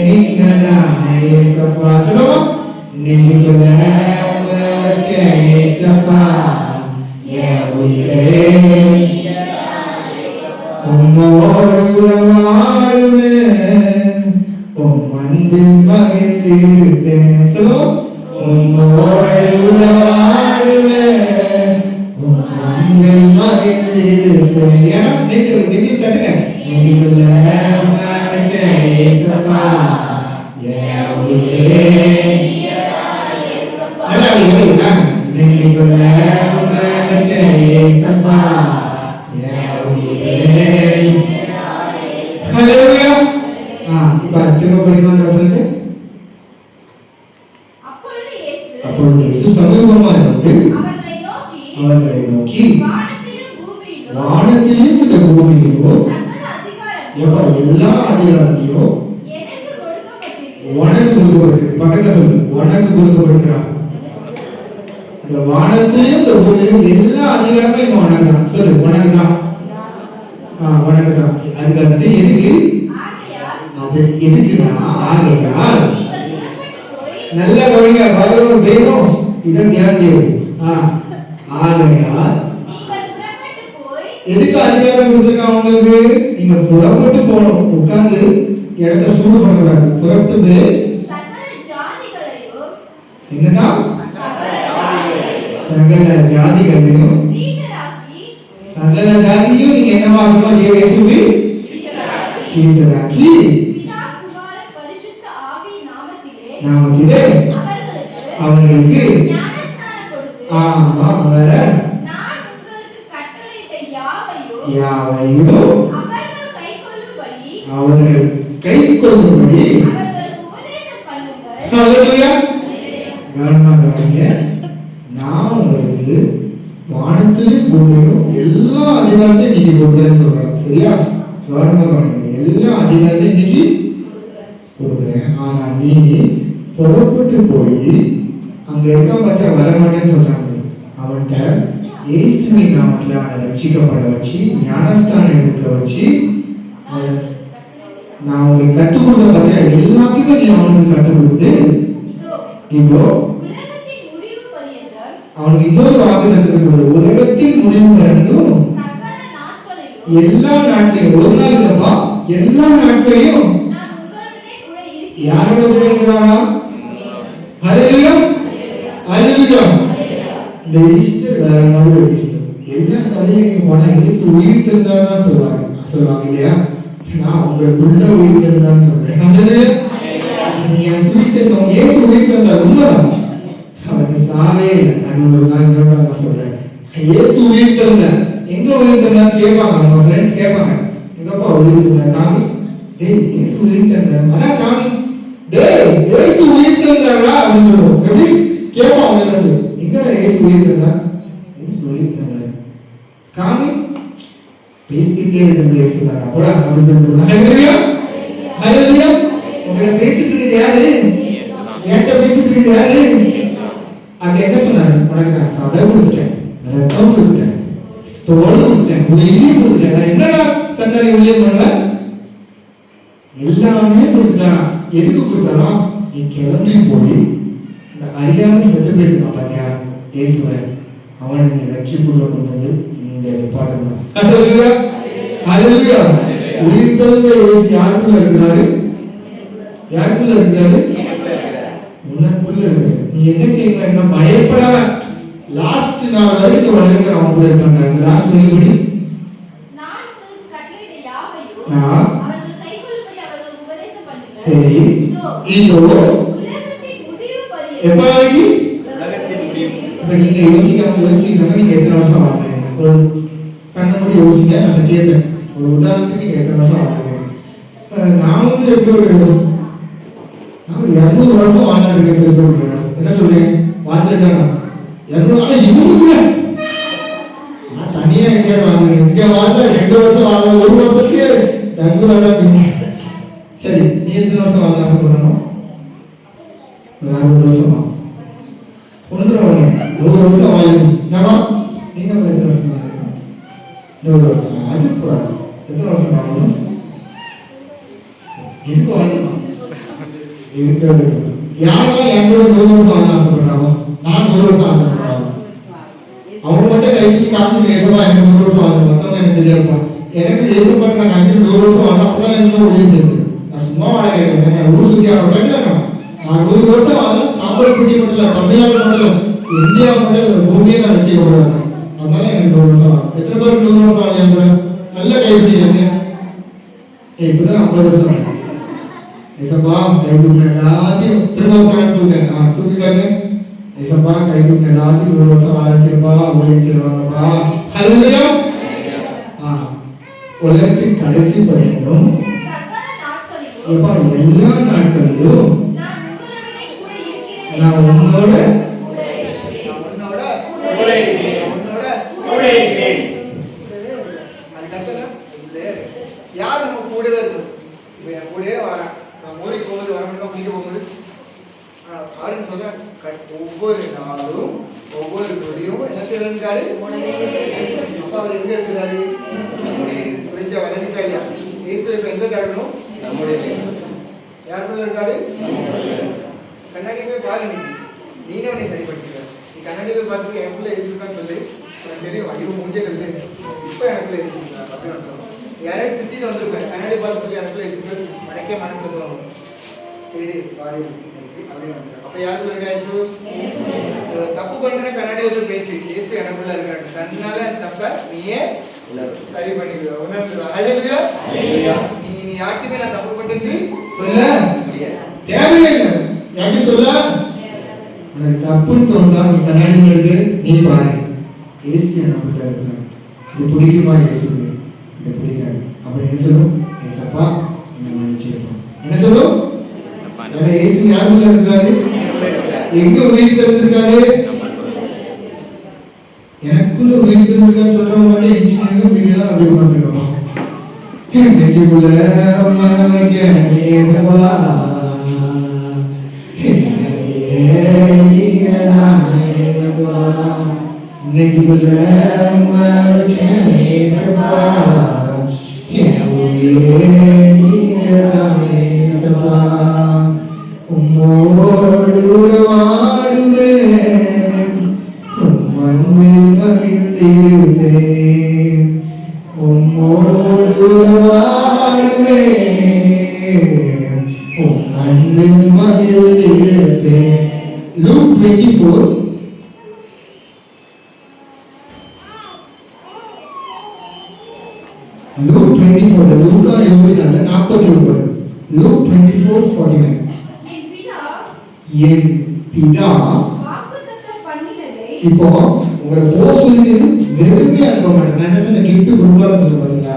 நீங்கதான் இயேசுவா. சொல்லுவோம், நெஞ்சுக்குள்ள வச்சேன் இயேசுவா என் உயிரே உம்மோடு உறவாடுவேன், உம் அன்பில் மகிழ்ந்திருப்பேன். சொல்லுவோம், உம்மோடு உறவாடுவேன், உம் அன்பில் மகிழ்ந்திருப்பேன். ஏன்னா நெஞ்சு தட்டுங்க. நெஞ்சுக்குள்ள வச்சேன் இயேசுவா என் உயிரே. நல்லா இருக்குதா? நெஞ்சுக்குள்ள வச்சேன் இயேசுவா என் உயிரே. ஹalleluya. இப்ப திரும்ப படிக்கலாம் அந்த வசனத்தை. அப்பொழுது இயேசு சமீபமாய் வந்து அவர்களை நோக்கி வானத்திலும் இந்த பூமியிலும் எல்லா அதிகாரத்தையும் உனக்கு கொடுக்கப்பட்டிருக்கு. பக்கத்துல சொல்லு, உனக்கு கொடுக்கப்பட்டிருக்கிறான். இந்த வானத்திலும் இந்த பூமியிலும் எல்லா அதிகாரமும் உனக்கு தான். சொல்லு, உனக்கு தான். உனக்கு தான். அதுக்கு அடுத்து எதுக்கு? அது எதுக்குன்னா, ஆகையால் நல்ல கவனிங்க பைபிள் வேணும் இத தியானம் செய்யும் ஆகையால் நீங்கள் புறப்பட்டு போய் எதுக்கு அதிகாரம் கொடுத்திருக்காங்க உங்களுக்கு நீங்க புறப்பட்டு போகணும் உட்கார்ந்து இடத்தை சூடு பண்ணக்கூடாது புறப்பட்டு போய் சகல ஜாதிகளையும் என்னதான் சகல ஜாதிகளையும் சீஷராக்கி சகல ஜாதியும் நீங்க என்னவாக்கணும் இயேசுவின் சீஷராக்கி பிதா குமாரன் பரிசுத்த ஆவி நாமத்திலே அவர்களுக்கு ஞானஸ்நானம் கொடுத்து ஆமா வேற நான் உங்களுக்கு கட்டளையிட்ட யாவையும் யாவையும் அவர்கள் கைக்கொள்ளும்படி அவர்களுக்கு உபதேசம் பண்ணுங்கள். ஹalleluya கவனமா கவனிங்க நான் உங்களுக்கு வானத்திலும் பூமியிலும் எல்லா அதிகாரத்தையும் நீக்கி கொடுக்குறேன்னு சொல்றேன் சரியா கவனமா கவனிங்க எல்லா அதிகாரத்தையும் நீக்கி கொடுக்குறேன் ஆனா நீ புறப்பட்டு போய் அங்க இருக்க பார்த்தா வரமாட்டேன்னு சொல்றாங்க அவன்கிட்ட இயேசுவின் நாமத்துல அவனை ரட்சிக்கப்பட வச்சு ஞானஸ்தானம் எடுக்க வச்சு நான் உங்களுக்கு கற்றுக் கொடுத்த பார்த்தா எல்லாத்தையுமே நீ அவனுக்கு கற்றுக் கொடுத்து இப்போ உலகத்தின் முடிவு பரியந்தம் அவனுக்கு இன்னொரு வாக்குத்தத்தம் உலகத்தின் முடிவு பரியந்தும் சகல நாட்களிலும் எல்லா நாட்களையும் ஒரு நாள் இல்லப்பா எல்லா நாட்களையும் நான் உங்களுடனே கூட இருக்கிறேன். யாரோட கூட இருக்கிறாரா ஹalleluya ஹalleluya இந்த ஈஸ்டர் வேற மாதிரி ஈஸ்டர் எல்லா சபையிலும் போனா இயேசு உயிர் தெழுந்தார்னு சொல்லுவாங்க இல்லையா நான் உங்களுக்குள்ள உயிர் தெழுந்தார்னு சொல்றேன் ஹalleluya நீங்க சுவிசேஷம் இயேசு உயிர் தெழுந்தார் உண்மைதான் அவருக்கு சாவே இல்லை நான் ஒரு நாள் இன்னொரு சொல்றேன் இயேசு உயிர் தெழுந்தார் எங்க உயிர் தெழுந்தார் கேட்பாங்க அவங்க ஃப்ரெண்ட்ஸ் கேட்பாங்க எங்கப்பா உயிர் தெழுந்தார் காமி டேய் இயேசு உயிர் தெழுந்தார் அதான் காமி டேய் இயேசு உயிர் தெழுந்தாரா அப்படின்னு சொல்லுவோம் எப்படி கேட்பான் அவங்க வந்து எங்கடா இயேசு உயிர் தெழுந்தார் இயேசு உயிர் தெழுந்தார் காமி பேசிட்டே இருக்கிறது இயேசு தான் அப்பட அப்படின்னு சொல்லுவாங்க ஹalleluya ஹalleluya உங்களை பேசிட்டு இருக்கிறது யாரு என்கிட்ட பேசிட்டு இருக்கிறது யாரு அங்க என்ன சொன்னாரு உனக்கு நான் சதை கொடுத்துட்டேன் ரத்தம் கொடுத்துட்டேன் தோல் கொடுத்துட்டேன் உயிரையும் கொடுத்துட்டேன் நான் என்னடா தந்தனை ஊழியம் பண்ணுவேன் எல்லாமே கொடுத்துட்டான் எதுக்கு கொடுத்தாரோ நீ கிளம்பி போய் இந்த அறியாம செத்து போயிருக்கான் பாத்தியா இயேசுவை அவனை நீ ரட்சிப்புள்ள கொண்டு வந்து இந்த நிப்பாட்டணும் ஹalleluya ஹalleluya உயிர் தெழுந்த இயேசு யாருக்குள்ள இருக்கிறாரு யாருக்குள்ள இருக்கிறாரு உனக்குள்ள இருக்கிறாரு நீ என்ன செய்யணும் பயப்படாம லாஸ்ட் நாள் வரைக்கும் உலகத்துல அவன் கூட இருக்காங்க லாஸ்ட் வரைக்கும் நான் உங்களுக்கு கட்டளையிட்ட யாவையும் ஆ. அவர்கள் கைக்கொள்ளும்படி அவர்களுக்கு உபதேசம் பண்ணுங்கள். சரி இதோ இதோ உலகத்தின் முடிவு பரியந்தம் எப்ப வரைக்கும் உலகத்தின் முடிவு இப்ப நீங்க யோசிக்காம நீங்க எத்தனை வருஷம் வாழ்றீங்க ஒரு கண்ண மூடி யோசிங்க நான் கேட்பேன் ஒரு உதாரணத்துக்கு நீங்க எத்தனை வருஷம் வாழ்றீங்க நான் வந்து எப்படி ஒரு நான் 200 வருஷம் வாழ்ந்துருக்கேன் என்ன சொல்றேன் வாழ்ந்துட்டேனா 200 ஆனா இவங்க கூட நான் தனியா எங்க வாழ்ந்துருக்கேன் இங்க வாழ்ந்தா 2 வருஷம் வாழ ஒரு வருஷத்துக்கு தங்குவாதான் சரி நீ எத்தனை வருஷம் வாழ ஆசைப்படணும் ஒரு 60 வருஷமா 100 வருஷம் வாழணும் என்னவா நீங்க எத்தனை வருஷம் வாழணும் 100 வருஷம் அது கூடாது எத்தனை வருஷம் வாழணும் எதுக்கு வாழணும் இருக்கிறது யாரெல்லாம் எங்களோட 100 வருஷம் வாழ ஆசைப்படுறாங்க நான் 100 வருஷம் ஆசைப்படுறாங்க அவங்க மட்டும் கைக்கு காமிச்சு ஏசப்பா எனக்கு 100 வருஷம் வாழணும் மத்தவங்க எனக்கு தெரியாதுப்பா எனக்கு ஏசப்பா நான் காமிச்சு 100 வருஷம் வாழணும் அப்பதான் எனக்கு உதவி செய்யுது நான் சும்மா வாழ கேட்கிறேன் ஊர் சுற்றி அவரை கேட்கிறேன் நான் 100 வருஷம் வாழ சாம்பல்பட்டி மட்டும் இல்லை தமிழ்நாடு மட்டும் இல்லை இந்தியா மட்டும் இல்லை பூமியை நான் வச்சுக்கூடாது அதனால எனக்கு 100 வருஷம் ஆகும் எத்தனை பேர் 100 வருஷம் வாழ கூட நல்ல கைப்பிடிக்காங்க இப்பதான் 50 வருஷம் ஆகும் ஏசப்பா கைதுக்கு எல்லாத்தையும் திரும்ப சான்ஸ் கொடுங்க தூக்கிக்காங்க ஏசப்பா கைதுக்கு எல்லாத்தையும் 100 வருஷம் வாழச்சிருப்பா ஊழியம் செய்வாங்கப்பா ஹalleluya உலகத்தின் கடைசி பரியந்தம் சகல நாட்களிலும் எப்பா எல்லா நாட்களிலும் நான் உங்களுடனே கூட இருக்கிறேன். நான் உன்னோட கூட இருக்கிறேன். உன்னோட கூட இருக்கிறேன். உன்னோட கூட இருக்கிறேன். அது கத்தல யார் நம்ம கூடவே இருக்கும் இப்போ என் கூடவே வரேன் நான் மூளைக்கு போகும்போது வர முடியும் குளிக்க போகும்போது சாரின்னு சொல்ல ஒவ்வொரு நாளும் ஒவ்வொரு நொடியும் என்ன செய்யறாரு அப்பா அவர் எங்க இருக்கிறாரு புரிஞ்ச வளர்ச்சா இல்லையா இயேசு இப்ப எங்க தேடணும் யாருக்குள்ள இருக்காரு கண்ணாடி போய் பாரு, நீனே உன்னை சரிப்படுத்திக்க. நீ கண்ணாடி போய் பார்த்துட்டு எனக்குள்ள ஏசுக்கான்னு சொல்லி எனக்கு தெரியும் ஐயோ மூஞ்சே கல்லு இப்போ எனக்குள்ள ஏசுக்கா அப்படின்னு அர்த்தம். யாரையும் திட்டிட்டு வந்திருப்பேன், கண்ணாடி பார்த்து சொல்லி எனக்குள்ள ஏசுக்கு எனக்கே மனசு சொல்லுவாங்க சாரி அப்படின்னு. அப்ப யாருக்குள்ள இருக்கா இயேசு? தப்பு பண்ற கண்ணாடி வந்து பேசி இயேசு எனக்குள்ள இருக்காரு, தன்னால அந்த தப்ப நீயே சரி பண்ணிடுவ. ஹல்லேலூயா. நீ யார்கிட்டயுமே நான் தப்பு பண்ணிட்டு சொல்ல தேவையில்லை. யார்கிட்ட சொல்ல உனக்கு தப்புன்னு தோன்றா நீ கண்ணாடி இருக்கு, நீ பாரு இயேசு எனக்குள்ள இருக்காரு. இது பிடிக்குமா இயேசுக்கு? இது பிடிக்காது. அப்படி என்ன சொல்லும்? ஏசப்பா என்ன மன்னிச்சிருப்போம். என்ன சொல்லும்? இயேசு யாருக்குள்ள இருக்காரு? எங்க வீட்டுல இருந்திருக்காரு? எனக்குள்ள வீட்டுல இருக்காரு சொல்றவங்க மட்டும் இன்ஜினியரிங் வீடுதான் அப்படி உட்காந்துருக்கோம். நெஞ்சுக்குள்ள ஏசப்பா நெஞ்சுக்குள்ள ஏசப்பா உம்மோடு வாழுவேன், மண்ணில் மகிழ்ந்திருப்பேன். உம்மோடு வாழுவேன், மண்ணில் மகிழ்ந்திருப்பேன். Luke 24. Luke 24. லூக்கா 24. Luke 24:49. என் பிதா இப்போ உங்களை சொல்லிட்டு வெறுமையா இருக்க மாட்டேன். என்ன சொன்ன கிஃப்ட் கொடுப்பாரு சொல்ல பாத்தீங்களா?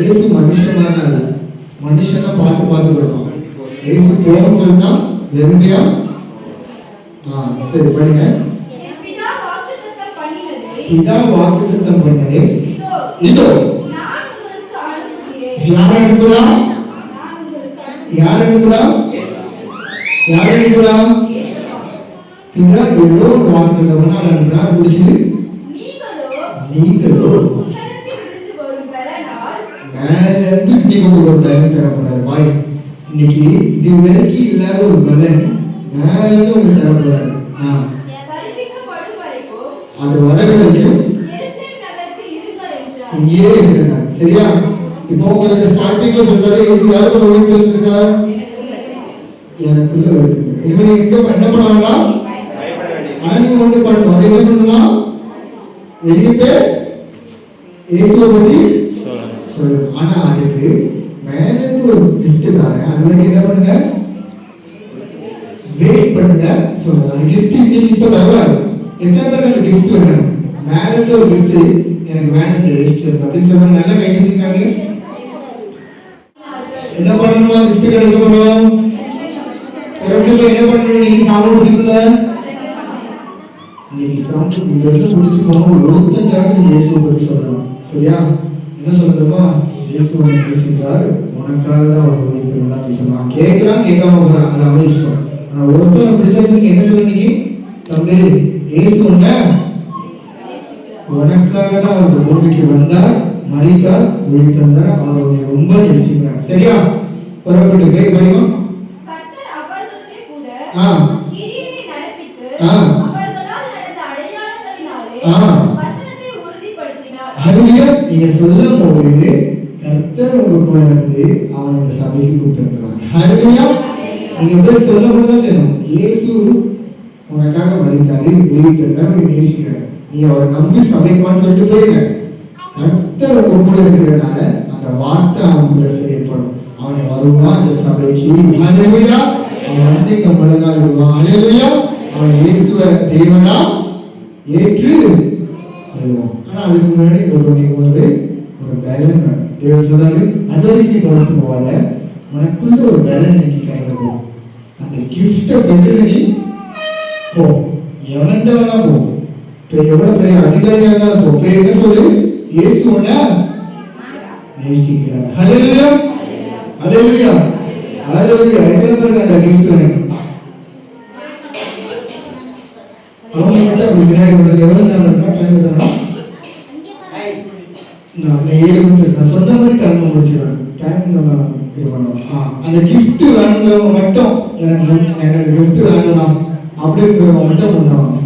ஏசு மனுஷமான இல்ல, மனுஷனா பார்த்து பார்த்து கொடுப்பான். ஏசு போன்னு சொன்னா வெறுமையா. சரி படிங்க. பிதா வாக்குத்தத்தம் பண்ணதே இதோ. யார் அனுப்புறா? யார் அனுப்புறா? யார் அனுப்புறா? பிதா ஏதோ வாக்குத்தத்தம் அனுப்புறா. முடிச்சுட்டு நீங்களோ மேல இருந்து நீங்க ஒரு பலன் தரப்படுறாரு. வாய் இன்னைக்கு இது வரைக்கும் இல்லாத ஒரு பலன் மேல இருந்து உங்களுக்கு தரப்படுறாரு. அது வர வரைக்கும் இங்கேயே இருக்கிறார். சரியா? இப்போ உங்களுக்கு ஸ்டார்டிங்ல சொல்றாரு இயேசு யாருக்குள்ள வீட்டுல இருக்காரு? எனக்குள்ள இருக்கு. இனிமே எங்க என்ன பண்ணாங்களா? ஆனா நீங்க ஒண்ணு பண்ணணும். அதை என்ன பண்ணுமா? வெளியே போய் இயேசுவை பத்தி சொல்லணும். ஆனா அதுக்கு மேல இருந்து ஒரு கிஃப்ட் தானே, அது வரைக்கும் என்ன பண்ணுங்க? வெயிட் பண்ணுங்க. சொல்லுங்க அந்த கிஃப்ட் இன்னைக்கு இப்ப தருவாரு. எத்தனை பேருக்கு அந்த கிஃப்ட் வேணும்? மேல இருந்து ஒரு கிஃப்ட் எனக்கு வேணும் தெரியும் அப்படின்னு சொல்லுங்க. நல்லா கைதிருக்காங்க. என்ன பண்ணணுமா? கிஃப்ட் கிடைக்க போறோம். என்ன பண்ணணும்? நீங்க சாப்பிட பிடிக்கல, இன்னைக்கு சாப்பிட்டு இந்த வருஷம் முடிச்சு போனோம். ஒருத்தருக்காக நீ இயேசுவை பற்றி சொல்லணும். சரியா? என்ன சொல்றோமா? இயேசு பேசுகிறார், உனக்காக தான் அவர் தான் அப்படி சொல்லுவான். கேட்கிறான் கேட்காம போறான், அது அவன் இஷ்டம். ஆனா ஒருத்தர் பிடிச்சது நீங்க என்ன சொல்ல? இன்னைக்கு தம்பி இயேசு உனக்காக தான் அவர் பூமிக்கு வந்தார், மரித்தார், உயிர் தந்தார், அவர் ரொம்ப நேசிக்கிறார். சரியா? புறப்பட்டு போய் படிக்கும். நீங்க சொல்லும் போது கர்த்தர் உங்க கூட இருந்து அவன் இந்த சபைக்கு கூப்பிட்டு வந்துருவாங்க. நீங்க போய் சொல்லும் போதுதான் செய்யணும். இயேசு உனக்காக மரித்தாரு, உயிர் தந்தார், நீ நேசிக்கிறார், நீ அவரை நம்பி சபைக்குவான்னு சொல்லிட்டு போயிருக்க. கர்த்தர் உங்க கூட இருக்கிறதுனால அந்த வார்த்தை அவன் கூட செய்யப்படும். அவன் வருவான் இந்த சபைக்கு. ஹல்லேலூயா. அவன் வந்து இங்க முழங்கால் விடுவான். ஹல்லேலூயா. அவன் இயேசுவை தேவனா ஏற்று வருவான். ஆனா அதுக்கு முன்னாடி ஒரு பேலன் தேவன் சொல்றாரு, அது வரைக்கும் கொண்டு போவாத, உனக்குள்ள ஒரு பேலன் இன்னைக்கு கிடைக்கும். அந்த கிஃப்டை பெற்று நீ போ. எவன்டா போ, எவ்வளவு பெரிய அதிகாரியா தான் போ. என்ன சொல்லு? இயேசு உன்னை நேசிக்கிறார். ஹல்லேலூயா. ஹல்லேலூயா. ஹல்லேலூயா. எத்தனை பேருக்கு அந்த கிஃப்ட் வேணும்? அவங்க மட்டும் அப்படி பின்னாடி வந்து எவ்வளவு நேரம் இருக்கா? டைம் இருக்கணும். நான் 7 நிமிஷம் நான் சொன்ன மாதிரி டைம் முடிச்சிடுவேன். டைம் நம்ம அந்த gift வேணுங்கிறவங்க மட்டும் எனக்கு gift வேணும் அப்படிங்கிறவங்க மட்டும் பண்ணுவாங்க.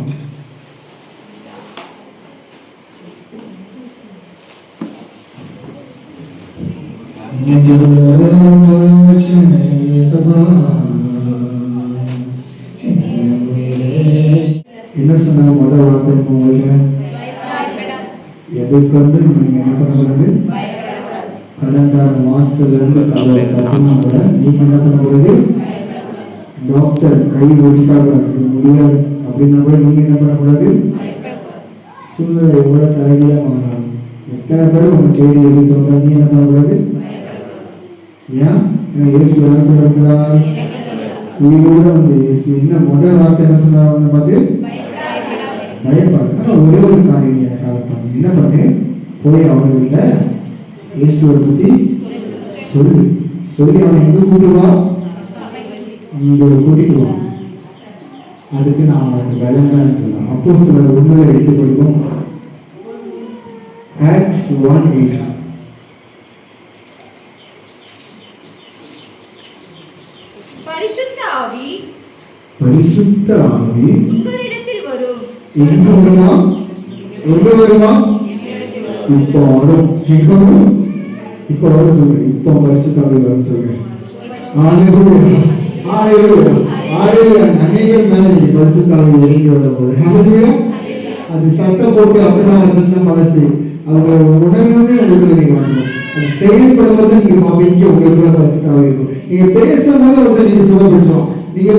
என்ன சொன்னாங்க முதல் வார்த்தை உங்களுக்கு? எதுக்கு வந்து நீங்க என்ன பண்ணக்கூடாது? கடந்த மாசத்துல இருந்து அவரை தப்புனா கூட நீங்க என்ன பண்ணக்கூடாது? டாக்டர் கை ஓட்டிட்டா கூட இது முடியாது அப்படின்னா கூட நீங்க என்ன பண்ணக்கூடாது? சூழ்நிலை எவ்வளவு தலைகீழா மாறணும். எத்தனை பேர் உங்க தேடி எது தோன்றா நீ என்ன பண்ணக்கூடாது? ஏன் இயேசு யார் கூட இருக்கிறார்? உயிரோட வந்து இயேசு என்ன முதல் வார்த்தை என்ன சொன்னாங்க பார்த்து? பயப்படாது. ஒரே ஒரு காரியம் எனக்காக பண்ணு. என்ன பண்ணு? போய் அவர்கிட்ட இயேசுவை பத்தி சொல்லி அவன் எங்க கூட்டுவா? நீங்க கூட்டிட்டு வா. அதுக்கு நான் அவனுக்கு பலம் தான் சொல்லலாம். அப்போஸ்தலர் 1:8 படிப்போம். Acts 1:8. பரிசுத்த ஆவி உங்களிடத்தில் வரும். எங்க வருமா? இப்போ வரும். எங்க வரும்? இப்போ வரும் சொல்லுங்க. இப்போ பரிசுத்த ஆவி வரும் சொல்லுங்க. அநேகர் மேல பரிசுத்த ஆவி இறங்கி வர போகுது. அது சத்தம் போட்டு அப்படின்னா அதுதான் பழசு. அவங்க உணர்வுமே உங்களுக்கு நீங்க வரணும். அது செயல்படும்போது நீங்க பாப்பீங்க உங்களுக்கு பரிசுத்த ஆவி இருக்கும். நீங்க பேசும்போது ஒருத்தர் நீங்க சுகப்படுத்தும். நீங்க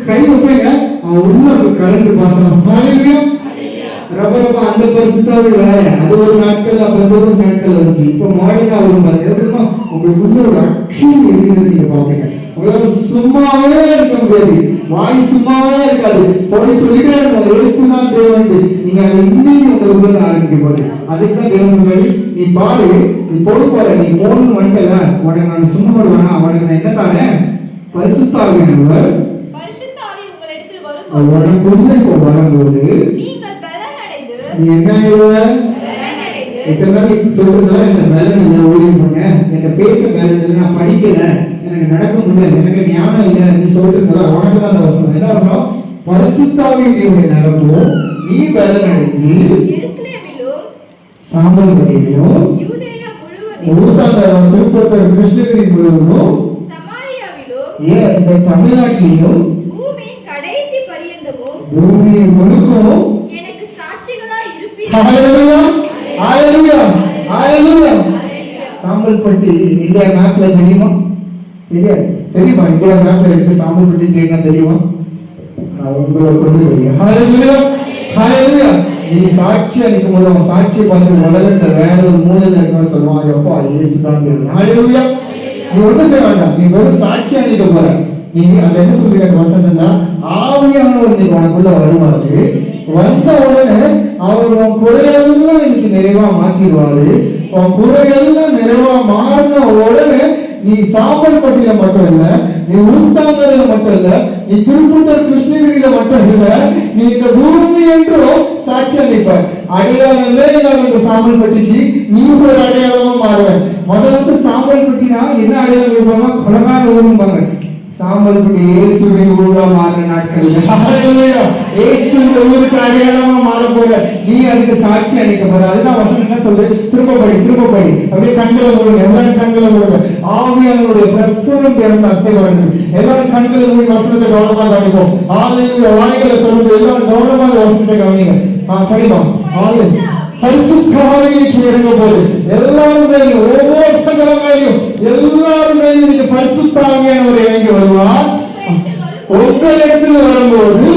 கை வைப்பீங்க அவன் உள்ள கரண்ட் பாசனம் ரப்பரப்பா அந்த பரிசுத்தாவே வேற. அது ஒரு நாட்கள் அப்ப நாட்கள் வந்துச்சு. இப்ப மாடலா வரும் பாருங்க. எப்படின்னா உங்களுக்குள்ள ஒரு அக்கினி இருக்கிறது நீங்க பாப்பீங்க. உங்களால சும்மாவே இருக்க முடியாது. வாய் சும்மாவே இருக்காது. போய் சொல்லிட்டே இருக்கும் இயேசுதான் தேவன். நீங்க அதை இன்னைக்கு உங்களுக்குள்ள ஆரம்பிக்க போகுது. அதுக்குதான் தேவன் வழி. நீ பாரு, நீ போய் பாரு, நீ போகணும்னு வந்துட்டல உனக்கு நான் சும்மா வருவேனா? அவனுக்கு நான் என்ன தானேன்? பரிசுத்த ஆவி உங்களிடத்தில் வரும்போது இப்போ வரும்போது நீ என்ன ஆயிடுவ? இத்தனை நாள் சொல்றதுல இந்த பலன் இல்லை, ஊழியம் பண்ண என்ன பேச பலன் இல்லை, நான் படிக்கல, எனக்கு நடக்க முடியல, எனக்கு ஞானம் இல்லை, நீ சொல்றதுல உனக்கு தான் அந்த அவசரம். என்ன அவசரம்? பரிசுத்தாவி நீ நிரப்பும். நீ பலன் அடைந்து சாம்பல்பட்டியிலும் திருப்பத்தூர் கிருஷ்ணகிரி முழுவதும் ஏன் இந்த தமிழ்நாட்டிலையும் பூமி முழுக்கும் எனக்கு சாட்சிகளாய் இருப்பீர்கள். சாம்பல்பட்டி இந்தியா மேப்ல தெரியுமா? தெரியுமா? இந்தியா மேப்ல எடுத்து சாம்பல்பட்டி தேங்க தெரியுமா? உங்களை கொண்டு தெரியும். நீ சாட்சி அளிக்கும் போது அவன் சாட்சியை பார்த்து உலகத்தை வேற ஒரு மூலையில இருக்க சொல்லுவான். எப்போ இயேசுதான் தெரியும். நீ ஒண்ணு செய்ய வேண்டாம். நீ வெறும் சாட்சி அளிக்க போற. நீ அந்த என்ன சொல்றீங்க வசனம் தான் ஆவியானவர் நீ உனக்குள்ள வருவாரு. வந்த உடனே அவர் உன் குறையெல்லாம் இன்னைக்கு நிறைவா மாத்திடுவாரு. உன் குறையெல்லாம் நிறைவா மாறின உடனே நீ சாம்பல்பட்டியில மட்டும் இல்ல, நீ ஊத்தாங்கரையில மட்டும் இல்ல, நீ திருப்பத்தூர் கிருஷ்ணகிரியில மட்டும் இல்ல, நீ இந்த பூமி என்றும் சாட்சி அளிப்ப. அடையாளமே இல்லாத இந்த சாம்பல்பட்டிக்கு நீ ஒரு அடையாளமா மாறுவ. முதல்ல சாம்பல்பட்டினா என்ன அடையாளம் கொடுப்பாங்க? கொலகார ஊரும்பாங்க. சாம்பல்பட்டி இயேசுவின் ஊரா மாறின நாட்கள் இயேசுவின் ஊருக்கு அடையாளமா மாற போற. நீ அதுக்கு சாட்சி அளிக்க போற. அதுதான் வசனம் என்ன சொல்றது? திரும்ப படி அப்படியே கண்களை மூடுங்க. எல்லாரும் கண்களை மூடுங்க. ஆவியானவருடைய பிரசன்னம் திறந்து அசைவாடுது. எல்லாரும் கண்களை மூடி வசனத்தை கவனமா கவனிப்போம். ஆலய வாய்களை தொடர்ந்து எல்லாரும் கவனமா வசனத்தை கவனிங்க. படிப்போம். பரிசுத்த ஆவிக்கு இறங்க போது எல்லாருமே ஒவ்வொருத்தங்களும் எல்லாருமே நீங்க பரிசுத்த ஆவியானவர் இறங்கி வருவார். உங்களிடத்தில் வரும்போது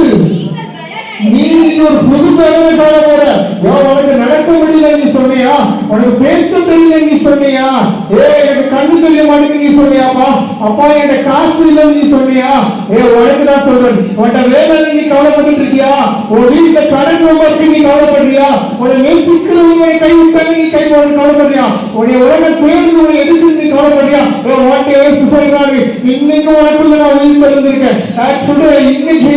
நீ ஒரு புது பலனை காண போற. உனக்கு நடக்க முடியல நீ சொன்னியா? உனக்கு பேச தெரியல நீ சொன்னியா? எனக்கு கண்ணு தெரிய மாட்டேங்குது நீ சொன்னியாப்பா? அப்பா என்கிட்ட காசு இல்லைன்னு நீ சொன்னியா? உனக்கு தான் சொல்றேன். உன்கிட்ட வேலை நீ கவலைப்பட்டு இருக்கியா? உன் வீட்டுல கடன் ரொம்ப இருக்கு நீ கவலைப்படுறியா? உன்னை சிக்கல் உன்னை கை விட்டாங்க நீ கை போட்டு கவலைப்படுறியா? உன்னை உலக தேடுது உன்னை எதுக்கு நீ கவலைப்படுறியா? சொல்றாரு இன்னைக்கு உனக்குள்ள நான் உயிர் தெரிஞ்சிருக்கேன். சொல்றேன் இன்னைக்கு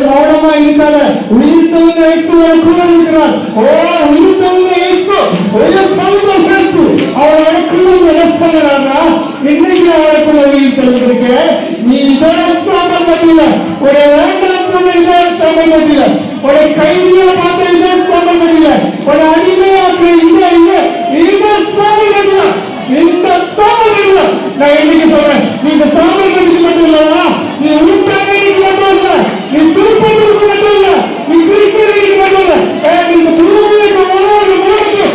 மௌனமா இருக்காத. உயிர் தகுந்த இயேசு உனக்குள்ள இருக்கிறார். உயிர் தகுந்த இயேசு அவர் எனக்குள்ள உயிர்த்தெழுந்திருக்க நீ இதான் சாம்பல் பட்டியல ஒரு வேண்டாம் சொன்ன இதான் சாம்பல் பட்டியல ஒரு கைதியா பார்த்த இதான் சாம்பல் பட்டியல ஒரு அடிமையாக்கு இதான் சாம்பல் பட்டியல இந்த சாம்பல் பட்டியல நான் இன்னைக்கு சொல்றேன் நீ இந்த சாம்பல் பட்டியல் மட்டும் இல்லவா நீ உருட்டாமைக்கு மட்டும் இல்ல நீ திருப்பதிக்கு மட்டும் இல்ல நீ கிறிஸ்தவருக்கு மட்டும் இல்ல நீங்க திருமணத்துக்கு ஒவ்வொரு மூலத்துக்கு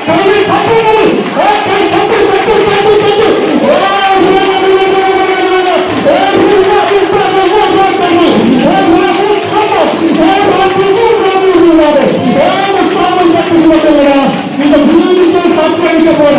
கல்வி சட்டங்கள் கை சட்டு சட்டு சட்டு சட்டு இந்த பூமிக்கு சாப்பிட போற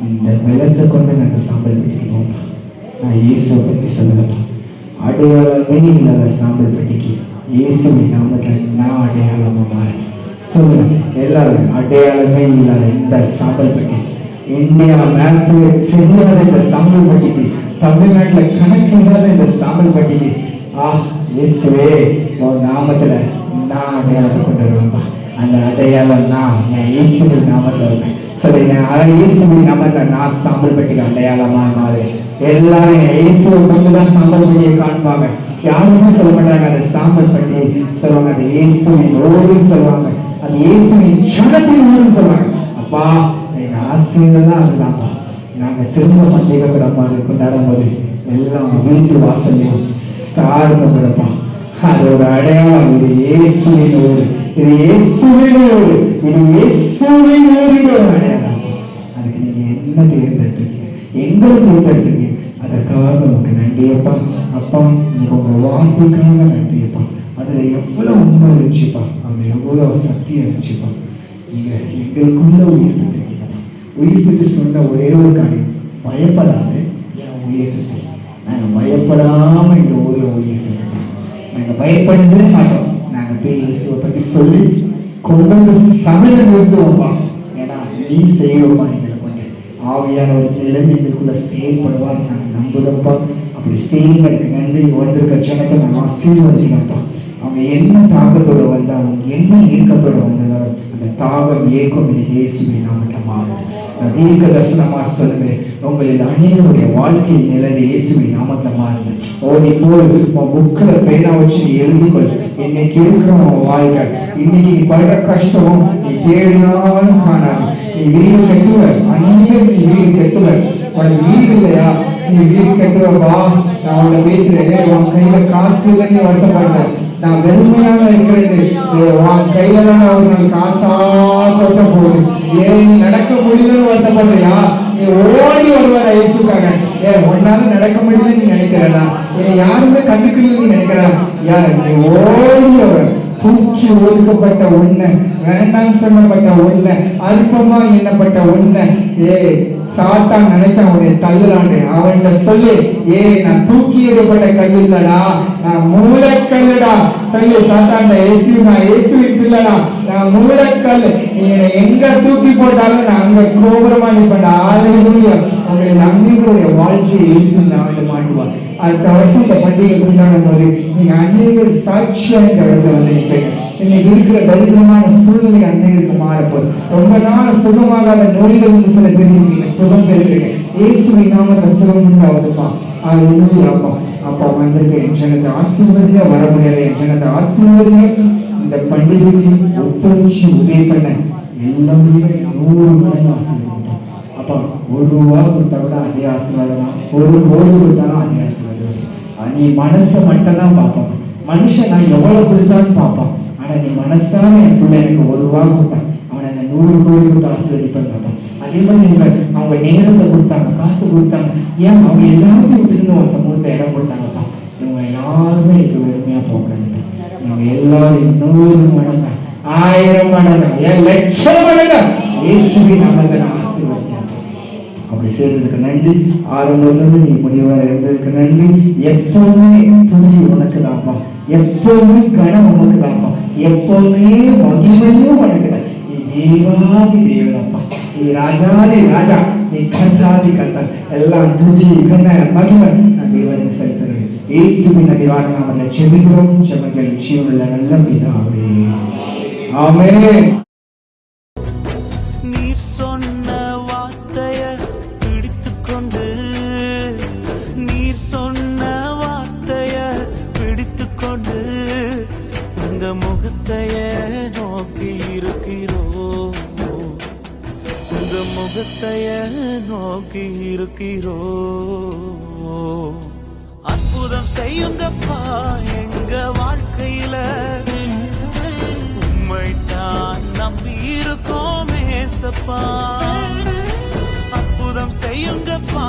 இந்த பலத்தை கொண்டு நாங்கள் சாம்பல் பெட்டிக்குவோம். நான் இயேசுவை பற்றி சொல்லலாம். அடையாளமே இல்லாத சாம்பல் பெட்டிக்கு இயேசுவின் நாமத்தில் நான் அடையாளமாக மாறேன். சொல்லுங்க எல்லாரும், அடையாளமே இல்லாத இந்த சாம்பல் பெட்டி, இந்தியா மேப்பில் தெரியாத இந்த சாம்பல் பெட்டிக்கு, தமிழ்நாட்டில் கணக்கு இல்லாத இந்த சாம்பல் பெட்டிக்கு இயேசுவே உன் நாமத்துல நான் அடையாளத்தை கொண்டு வருவேன்ப்பா. அந்த அடையாளம் நான் என் இயேசுவின் நாமத்தில் இருக்கேன். சரி, இயேசுவின் நாமத்தில் நான் சாம்பல் பெட்டிக்கு அடையாளமா மாறு. எல்லாரும் இயேசுவை கொண்டுதான் சாம்பல் பெட்டியை காண்பாங்க. யாருமே சொல்ல மாட்டாங்க அந்த சாம்பல் பட்டி சொல்லுவாங்க, அது இயேசுவின் ஓடுன்னு சொல்லுவாங்க, அது இயேசுவின் ஜனத்தின் ஊருன்னு சொல்லுவாங்க. அப்பா எங்க ஆசைகள்லாம் அதுதான்ப்பா. நாங்க திரும்ப பண்டிகை கூடமாக கொண்டாடும் போது எல்லாம் வீட்டு வாசல்லையும் ஸ்டார் கொண்டிருப்போம். அதோட அடையாளம் இது இயேசுவின் ஊர், இது இயேசுவின் ஊர், இது இயேசுவின் ஊரின் ஒரு அடையாளம். அதுக்கு நீங்க என்ன தேர்ந்தெடுத்தீங்க, எங்களை தேர்ந்தெடுத்தீங்க, அதற்காக உங்களுக்கு நன்றியப்பா. அப்பா உங்க வார்த்தைக்காக நன்றியப்பா. அதுல எவ்வளவு உண்மை இருந்துச்சுப்பா, அவங்க எவ்வளவு சக்தியா இருந்துச்சுப்பா. நீங்க எங்களுக்குள்ள உயிர்ப்பித்திருக்கீங்கப்பா. உயிர்ப்பித்து சொன்ன ஒரே ஒரு காரியம், பயப்படாது என் ஊழியத்தை செய்ய. நாங்கள் பயப்படாம இந்த ஊர்ல ஊழியம் செய்யணும். நாங்கள் பயப்படவே மாட்டோம். நாங்கள் போய் இயேசுவை பற்றி சொல்லி கொண்டு வந்து சமையல நிறுத்துவோம்ப்பா. ஏன்னா நீ செய்வோம்ப்பா. எங்களை கொண்டு ஆவியானவர் நிலைமை எங்களுக்குள்ள செயல்படுவார் நாங்கள் நம்புதப்பா. அப்படி செய்யுங்களுக்கு நன்றி. வந்திருக்க ஜனத்தை நான் ஆசீர்வதிக்கிறோம்ப்பா. அவங்க என்ன தாக்கத்தோடு வந்தாலும், என்ன ஏக்கத்தோடு வந்தாலும், அந்த தாகம் ஏக்கம் இயேசுவின் நாமத்தில் மாறும். தீர்க்க தரிசனமா சொல்லுகிறேன், உங்களில் அநேகருடைய வாழ்க்கை நிலையை இயேசுவின் நாமத்தில் மாறுங்க. நீ போய் உன் புக்கில் பேனா வச்சு நீ எழுதிக்கொள். இன்னைக்கு இருக்கிற வாழ்க்கை, இன்னைக்கு நீ படுற கஷ்டம் நீ தேடினாலும் காணாது. நீ வீடு கட்டுவ, அநேகர் நீ வீடு கட்டுவ. உனக்கு வீடு இல்லையா, நீ வீடு கட்டுவா. நான் உன்னை பேசுறேன், உன் கையில காசு இல்லைன்னு வருத்தப்படுற, நான் வெறுமையாக இருக்கிறது உன் கையில தான் ஒரு நாள் காசா கொட்ட போகுது. ஏன் நீ நடக்க முடியலன்னு வருத்தப்படுறியா, நீ ஓடி வருவார இயேசுக்காக. உன்னால நடக்க முடியல நீ நினைக்கிறா, யாருமே கண்டுக்கல நீ நினைக்கிறா, யார் நீ ஓடி வர. தூக்கி ஒதுக்கப்பட்ட உன்னை, வேண்டாம் சொல்லப்பட்ட உன்னை, அல்பமா எண்ணப்பட்ட உன்னை சாத்தான் நினைச்சா அவனை தள்ளுறாண்டு. அவன்கிட்ட சொல்லு, நான் தூக்கி எறியப்பட்ட கையில்லடா, நான் மூலக்கல்லுடா. சொல்லு சாத்தான், நான் இயேசுவின் பிள்ளைடா, நான் மூலக்கல். நீ என்னை எங்க தூக்கி போட்டாலும் நான் அங்க கோபுரமா நிற்பேன்டா. ஆலையிலூயா. உங்களை நம்பிக்கையுடைய வாழ்க்கையை இயேசுவின் நாமத்தில் மாட்டுவார். அடுத்த வருஷம் இந்த பண்டிகை கொண்டாடும் போது நீங்க அநேகர் சாட்சியா இந்த இடத்துல வந்து நிற்பீங்க. இன்னைக்கு இருக்கிற தரித்திரமான சூழ்நிலை அநேகருக்கு மாறப்போகுது. ரொம்ப நாள் சுகமாகாத நோய்கள் சில பேர் நீங்க சுகம் பெறுகிறீங்க. இயேசுவின் நாமத்தில் சுகம் உண்டாவதுப்பா. அப்பா அப்பா வந்திருக்க என் ஜனத்தை ஆசீர்வதிங்க, வர முடியாத என் ஜனத்தை ஆசீர்வதிங்க. இந்த பண்டிகைக்கு ஒத்துழைச்சி உதவி பண்ண எல்லாமே 100 மடங்கு ஆசீர்வதிப்போம். அப்பா ₹1 கொடுத்தா கூட அதே ஆசீர்வாதம் தான், 1 கோடி கொடுத்தாலும் அதே ஆசீர்வாதம். நீ மனசை மட்டும் தான் பார்ப்பான். மனுஷன் நான் எவ்வளவு கொடுத்தான்னு பார்ப்பான். ஆனா நீ மனசான என் பிள்ளை எனக்கு ₹1 கொடுத்தான், அவனை 100 கோடி கொடுத்து ஆசீர்வதிப்பேன் பார்ப்பான். அதே மாதிரி அவங்க நேரத்தை கொடுத்தாங்க, காசு கொடுத்தாங்க, ஏன் அவங்க எல்லாத்தையும் விட்டுருந்து உன் சமூகத்தை இடம் கொடுத்தாங்கப்பா. இவங்க யாருமே எனக்கு வெறுமையா போகக்கூடாது. இவங்க எல்லாரும் 100 மடங்கா, 1000 மடங்கா, 1,00,000 மடங்கா இயேசுவின் நாமத்தை நான் ஆசீர்வதிக்கிறேன். அப்படி செய்ததுக்கு நன்றி. ஆரம்பத்திலிருந்து நீ முடிவாக இருந்ததுக்கு நன்றி. எப்பவுமே துதி உனக்கு தான்ப்பா, எப்பவுமே கனம் உனக்கு தான்ப்பா, எப்பவுமே மகிமையும் உனக்கு தான். நீ தேவாதி தேவனப்பா, நீ ராஜாதி ராஜா, நீ கர்த்தாதி கர்த்தர். எல்லாம் துதி கன மகிமை நான் தேவனுக்கு செலுத்துகிறேன். இயேசுவின் அதிகார நாமத்தில் ஜெபிக்கிறோம். ஜெபங்கள் ஜீவனுள்ள நல்ல பிதாவே, ஆமென். நோக்கி இருக்கிறோ, அற்புதம் செய்யுங்கப்பா எங்க வாழ்க்கையில, உம்மைத்தான் நம்பி இருக்கோம் ஏசப்பா. அற்புதம் செய்யுங்கப்பா